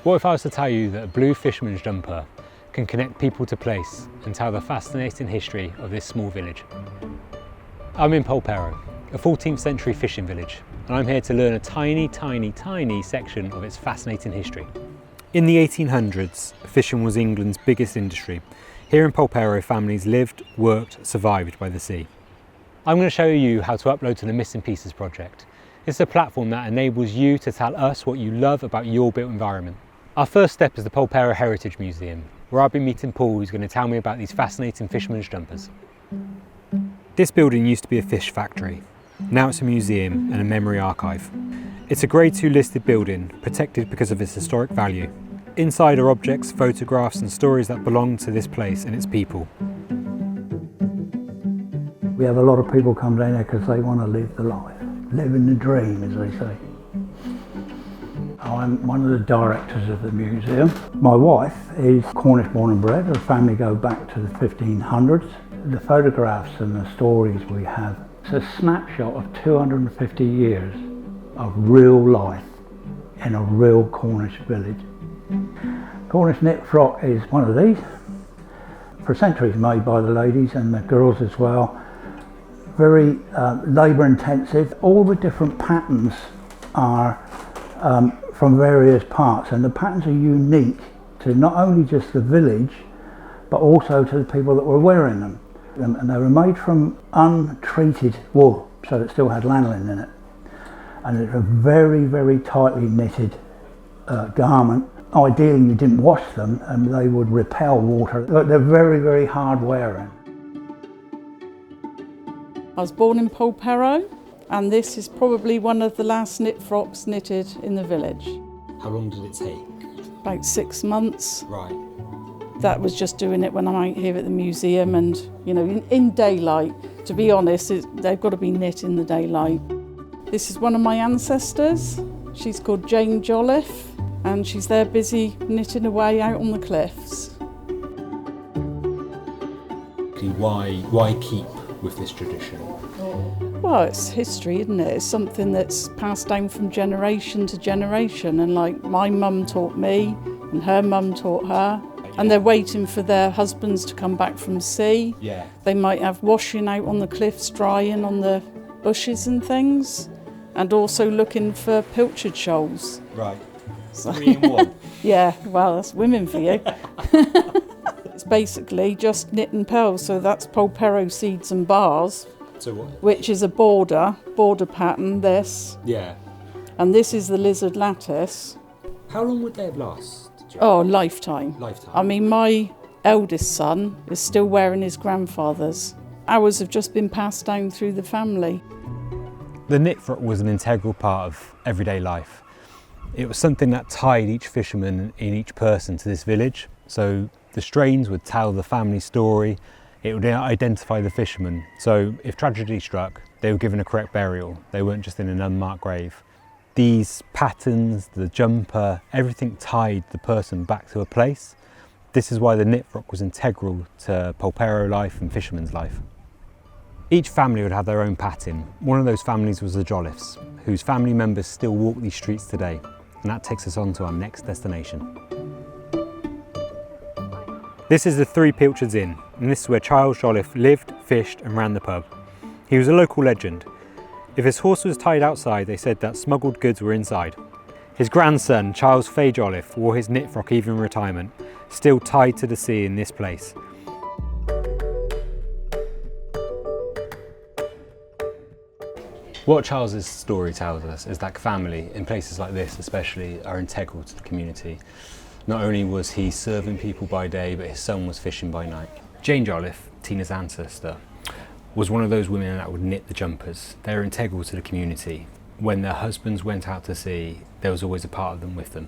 What if I was to tell you that a blue fisherman's jumper can connect people to place and tell the fascinating history of this small village? I'm in Polperro, a 14th century fishing village, and I'm here to learn a tiny section of its fascinating history. In the 1800s, fishing was England's biggest industry. Here in Polperro, families lived, worked, survived by the sea. I'm going to show you how to upload to the Missing Pieces project. It's a platform that enables you to tell us what you love about your built environment. Our first step is the Polperro Heritage Museum, where I'll be meeting Paul, who's going to tell me about these fascinating fisherman's jumpers. This building used to be a fish factory. Now it's a museum and a memory archive. It's a Grade 2 listed building, protected because of its historic value. Inside are objects, photographs and stories that belong to this place and its people. We have a lot of people come down there because they want to live the life, living the dream, as they say. I'm one of the directors of the museum. My wife is Cornish born and bred. Her family go back to the 1500s. The photographs and the stories we have, it's a snapshot of 250 years of real life in a real Cornish village. Cornish knit-frock is one of these, for centuries made by the ladies and the girls as well. Very labour intensive. All the different patterns are from various parts, and the patterns are unique to not only just the village but also to the people that were wearing them. And they were made from untreated wool, so it still had lanolin in it. And it's a very tightly knitted garment. Ideally you didn't wash them and they would repel water. They're very hard wearing. I was born in Polperro, and this is probably one of the last knit frocks knitted in the village. How long did it take? About 6 months. Right. That was just doing it when I'm out here at the museum, and you know, in daylight. To be honest, they've got to be knit in the daylight. This is one of my ancestors. She's called Jane Jolliffe, and she's there busy knitting away out on the cliffs. Why keep with this tradition? Well, it's history, isn't it? It's something that's passed down from generation to generation, and like my mum taught me and her mum taught her, and they're waiting for their husbands to come back from sea. Yeah. They might have washing out on the cliffs, drying on the bushes and things, and also looking for pilchard shoals. Right. So, 3 in 1. yeah, well, that's women for you. It's basically just knit and purl, so that's Polperro seeds and bars. So what? Which is a border pattern, this. Yeah. And this is the lizard lattice. How long would they have lasted? Oh, lifetime. Lifetime. I mean, my eldest son is still wearing his grandfather's. Ours have just been passed down through the family. The knit-frock was an integral part of everyday life. It was something that tied each fisherman and each person to this village. So the strains would tell the family story. It would identify the fisherman. So if tragedy struck, they were given a correct burial. They weren't just in an unmarked grave. These patterns, the jumper, everything tied the person back to a place. This is why the knit-frock was integral to Polperro life and fisherman's life. Each family would have their own pattern. One of those families was the Jolliffes, whose family members still walk these streets today. And that takes us on to our next destination. This is the Three Pilchards Inn, and this is where Charles Jolliffe lived, fished and ran the pub. He was a local legend. If his horse was tied outside, they said that smuggled goods were inside. His grandson, Charles Fay Jolliffe, wore his knit-frock even in retirement, still tied to the sea in this place. What Charles's story tells us is that family, in places like this especially, are integral to the community. Not only was he serving people by day, but his son was fishing by night. Jane Jolliffe, Tina's ancestor, was one of those women that would knit the jumpers. They were integral to the community. When their husbands went out to sea, there was always a part of them with them.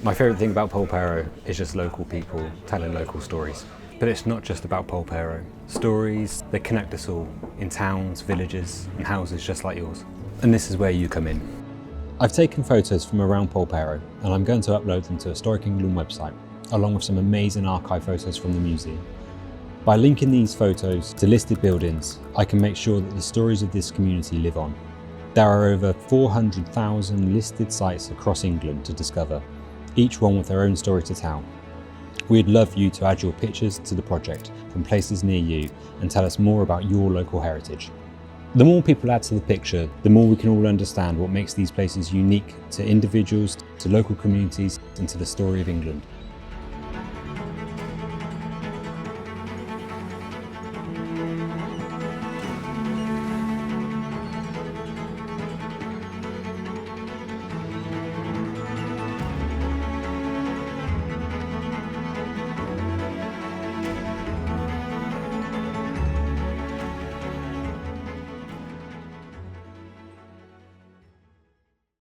My favourite thing about Polperro is just local people telling local stories. But it's not just about Polperro. Stories that connect us all, in towns, villages and houses just like yours. And this is where you come in. I've taken photos from around Polperro and I'm going to upload them to Historic England website, along with some amazing archive photos from the museum. By linking these photos to listed buildings, I can make sure that the stories of this community live on. There are over 400,000 listed sites across England to discover, each one with their own story to tell. We'd love you to add your pictures to the project from places near you and tell us more about your local heritage. The more people add to the picture, the more we can all understand what makes these places unique to individuals, to local communities, and to the story of England.